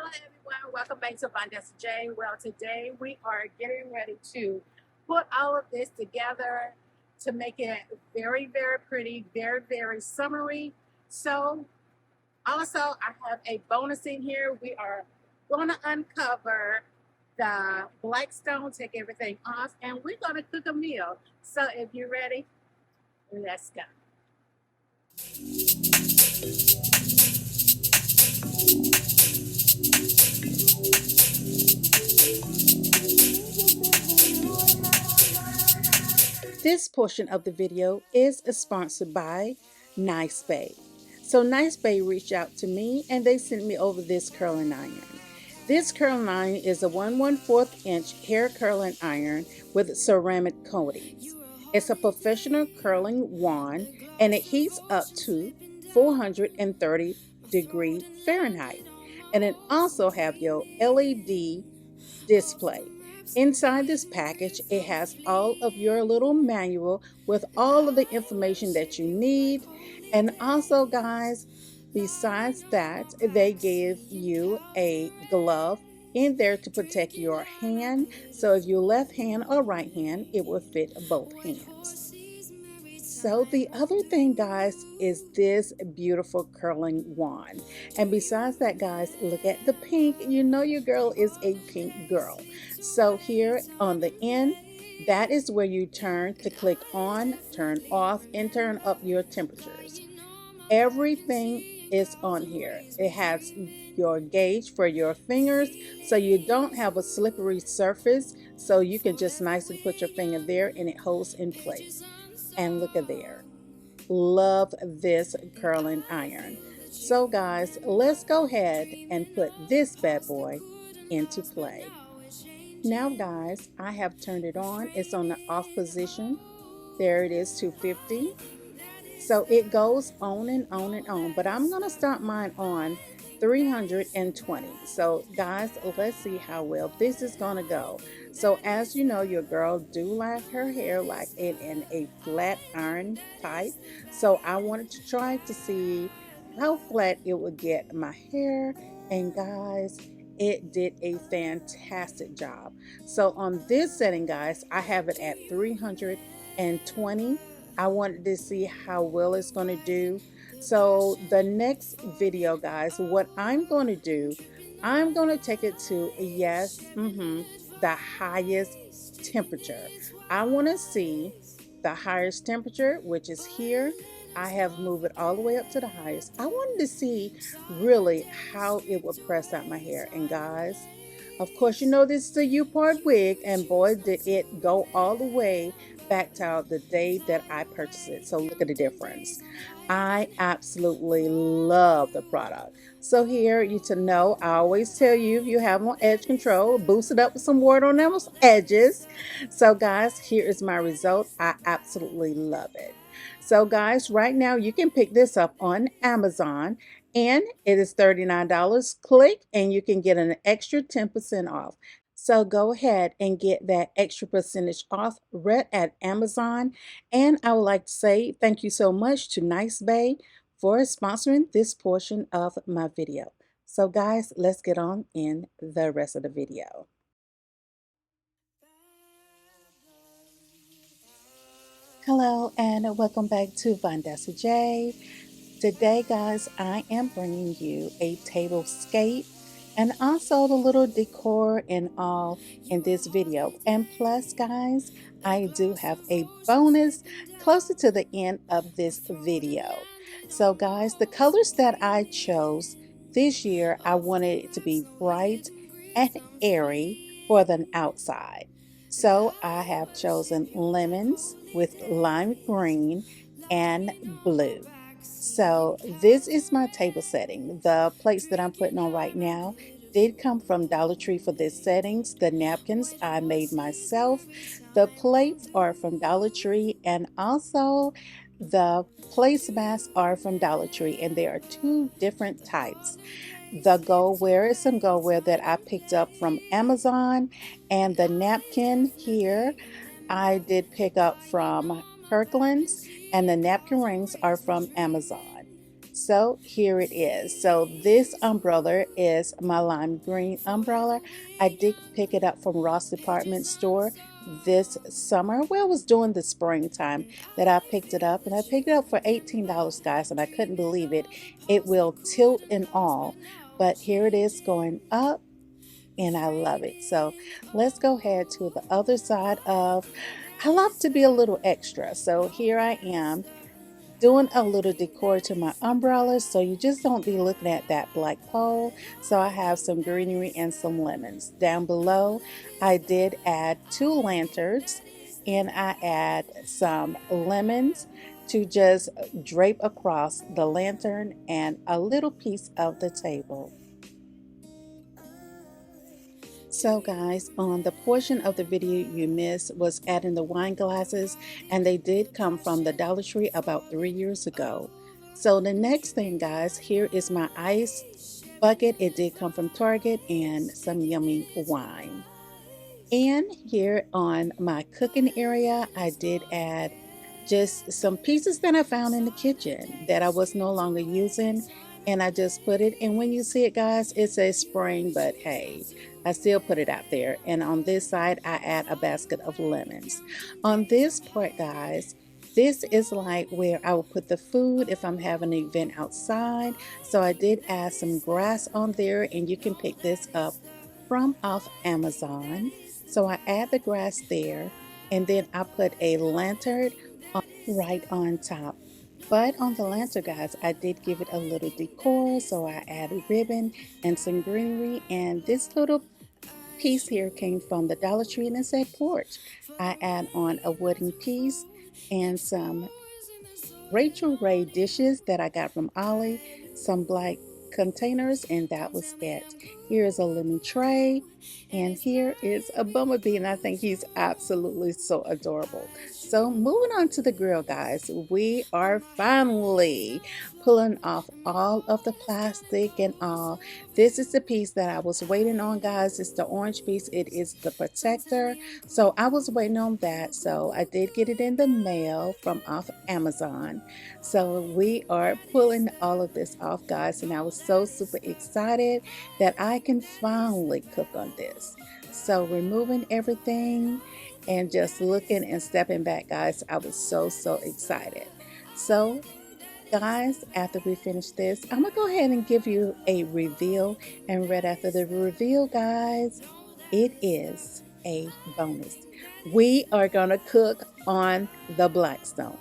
Everyone, welcome back to Vondessa J. Well, today we are getting ready to put all of this together to make it very, very pretty, very, very summery. So, also, I have a bonus in here. We are going to uncover the Blackstone, take everything off, and we're going to cook a meal. So, if you're ready, let's go. This portion of the video is sponsored by Nicebay. So Nicebay reached out to me and they sent me over this curling iron. This curling iron is a 1/4 inch hair curling iron with ceramic coatings. It's a professional curling wand and it heats up to 430 Fahrenheit. And it also have your LED display. Inside this package, it has all of your little manual with all of the information that you need. And also, guys, besides that, they give you a glove in there to protect your hand. So if you're left hand or right hand, it will fit both hands. So the other thing, guys, is this beautiful curling wand. And besides that, guys, look at the pink. You know your girl is a pink girl. So here on the end, that is where you turn to click on, turn off, and turn up your temperatures. Everything is on here. It has your gauge for your fingers so you don't have a slippery surface, so you can just nicely put your finger there and it holds in place. And look at there. Love this curling iron. So guys, let's go ahead and put this bad boy into play. Now guys, I have turned it on. It's on the off position. There it is, 250. So it goes on and on and on, but I'm going to start mine on 320. So guys, let's see how well this is going to go. So as you know, your girl do like her hair like it in a flat iron type. So I wanted to try to see how flat it would get my hair. And guys, it did a fantastic job. So on this setting, guys, I have it at 320. I wanted to see how well it's going to do. So the next video, guys, what I'm going to do, I'm going to take it to, yes, the highest temperature. I want to see the highest temperature, which is here. I have moved it all the way up to the highest. I wanted to see really how it would press out my hair. And guys, of course, you know this is a U-part wig, and boy, did it go all the way back to the day that I purchased it. So look at the difference. I absolutely love the product. So here, you to know, I always tell you, if you have on edge control, boost it up with some water on those edges. So guys, here is my result. I absolutely love it. So guys, right now you can pick this up on Amazon and it is $39. Click and you can get an extra 10% off. So go ahead and get that extra percentage off right at Amazon. And I would like to say thank you so much to Nicebay for sponsoring this portion of my video. So guys, let's get on in the rest of the video. Hello and welcome back to Vondessa J. Today, guys, I am bringing you a tablescape and also the little decor and all in this video. And plus, guys, I do have a bonus closer to the end of this video. So, guys, the colors that I chose this year, I wanted it to be bright and airy for the outside. So I have chosen lemons with lime green and blue. So this is my table setting. The plates that I'm putting on right now did come from Dollar Tree for this settings. The napkins I made myself. The plates are from Dollar Tree, and also the placemats are from Dollar Tree, and there are two different types. The goldware is some goldware that I picked up from Amazon, and the napkin here I did pick up from Kirkland's, and the napkin rings are from Amazon. So here it is. So this umbrella is my lime green umbrella. I did pick it up from Ross Department Store this summer. Well, it was during the springtime that I picked it up, and I picked it up for $18, guys, and I couldn't believe it. It will tilt and all, but here it is going up, and I love it. So let's go ahead to the other side of, I love to be a little extra. So here I am doing a little decor to my umbrellas, so you just don't be looking at that black pole. So I have some greenery and some lemons. Down below, I did add 2 lanterns, and I add some lemons to just drape across the lantern and a little piece of the table. So guys, on the portion of the video you missed was adding the wine glasses, and they did come from the Dollar Tree about 3 years ago. So the next thing, guys, here is my ice bucket. It did come from Target, and some yummy wine. And here on my cooking area, I did add just some pieces that I found in the kitchen that I was no longer using. And I just put it, and when you see it, guys, it says spring, but hey, I still put it out there. And on this side, I add a basket of lemons. On this part, guys, this is like where I will put the food if I'm having an event outside. So I did add some grass on there, and you can pick this up from off Amazon. So I add the grass there, and then I put a lantern right on top. But on the lantern, guys, I did give it a little decor. So I added ribbon and some greenery, and this little piece here came from the Dollar Tree, and it said porch. I add on a wooden piece and some Rachel Ray dishes that I got from Ollie, some black containers, and that was it. Here is a lemon tray, and here is a bumblebee, and I think he's absolutely so adorable. So moving on to the grill, guys, we are finally pulling off all of the plastic and all. This is the piece that I was waiting on, guys. It's the orange piece. It is the protector. So I was waiting on that. So I did get it in the mail from off Amazon. So we are pulling all of this off, guys, and I was so super excited that I can finally cook on this. So removing everything and just looking and stepping back, guys, I was so excited. So guys, after we finish this, I'm gonna go ahead and give you a reveal, and right after the reveal, guys, it is a bonus. We are gonna cook on the Blackstone.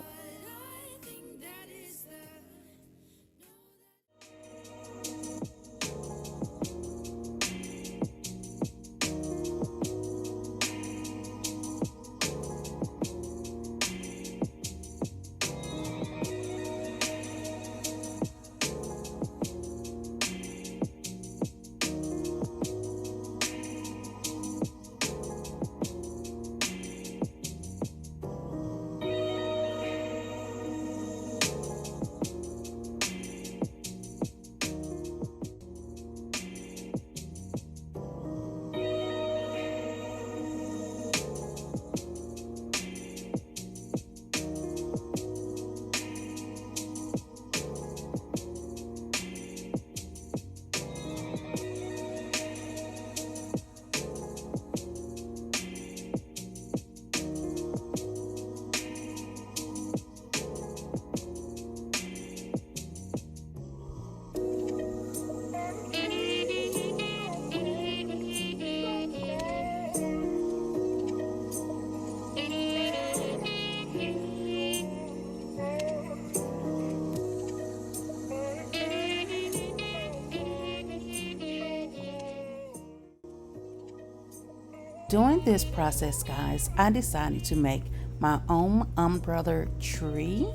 During this process, guys, I decided to make my own umbrella tree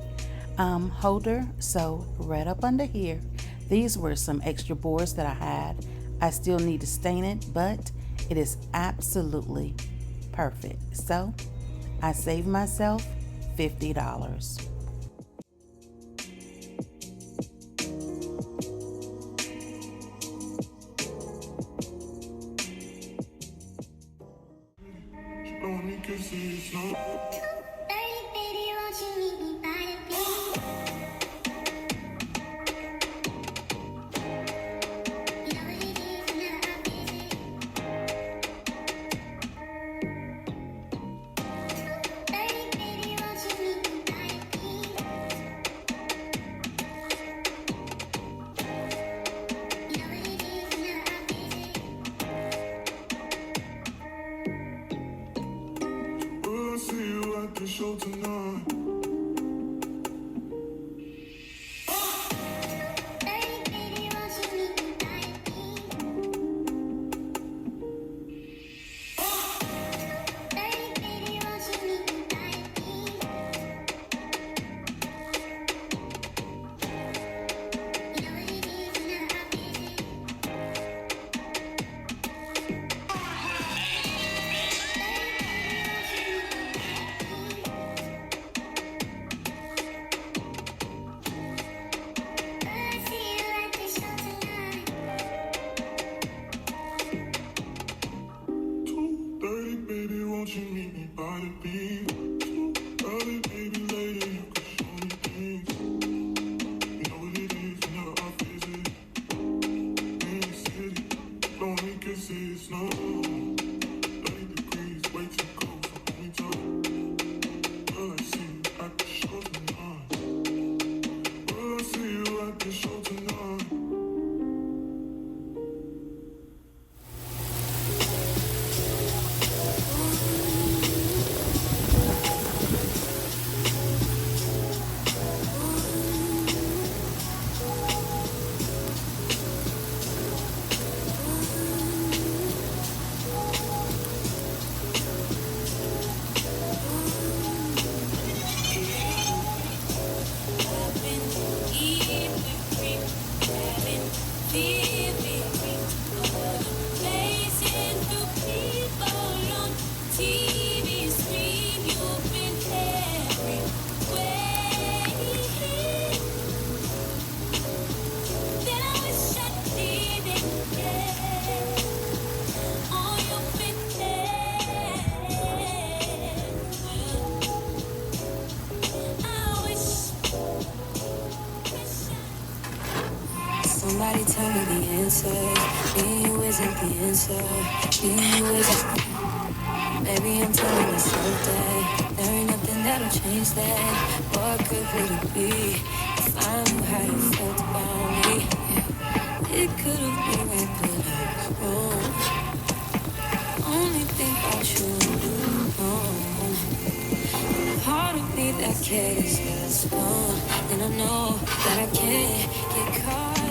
holder. So right up under here, these were some extra boards that I had. I still need to stain it, but it is absolutely perfect. So I saved myself $50. Somebody tell me the answer. Me, you isn't the answer. Me, you isn't. Maybe I'm telling myself that there ain't nothing that'll change that. What good would it be if I knew how you felt about me? It could have been right, but I'm wrong. Only think about you alone. Part of me that cares is gone, and I know that I can't get caught up.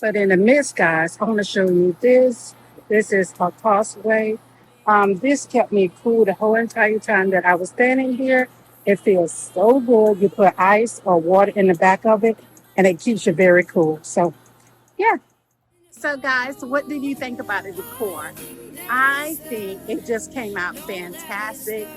But in the midst, guys, I want to show you this. This is a causeway. This kept me cool the whole entire time that I was standing here. It feels so good. You put ice or water in the back of it, and it keeps you very cool. So, yeah. So, guys, what did you think about the decor? I think it just came out fantastic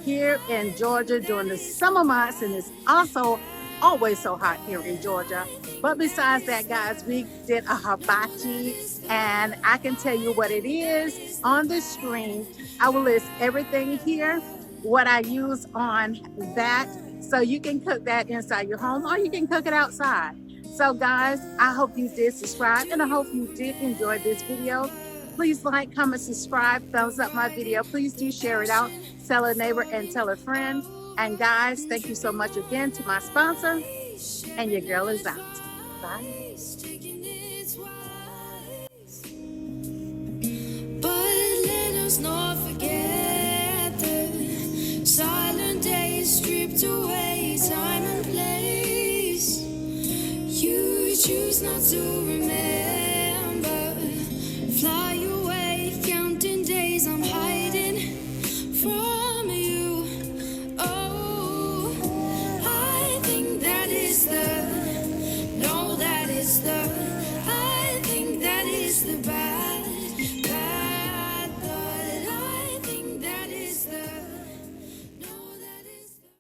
here in Georgia during the summer months, and it's also always so hot here in Georgia. But besides that, guys, we did a hibachi, and I can tell you what it is on the screen. I will list everything here. what I use on that. So you can cook that inside your home or you can cook it outside. So guys, I hope you did subscribe and I hope you did enjoy this video. Please like, comment, subscribe, thumbs up my video. Please do share it out. Tell a neighbor and tell a friend. And guys, thank you so much again to my sponsor. And your girl is out. Bye. But let us not forget the silent days stripped away time and place. You choose not to remember.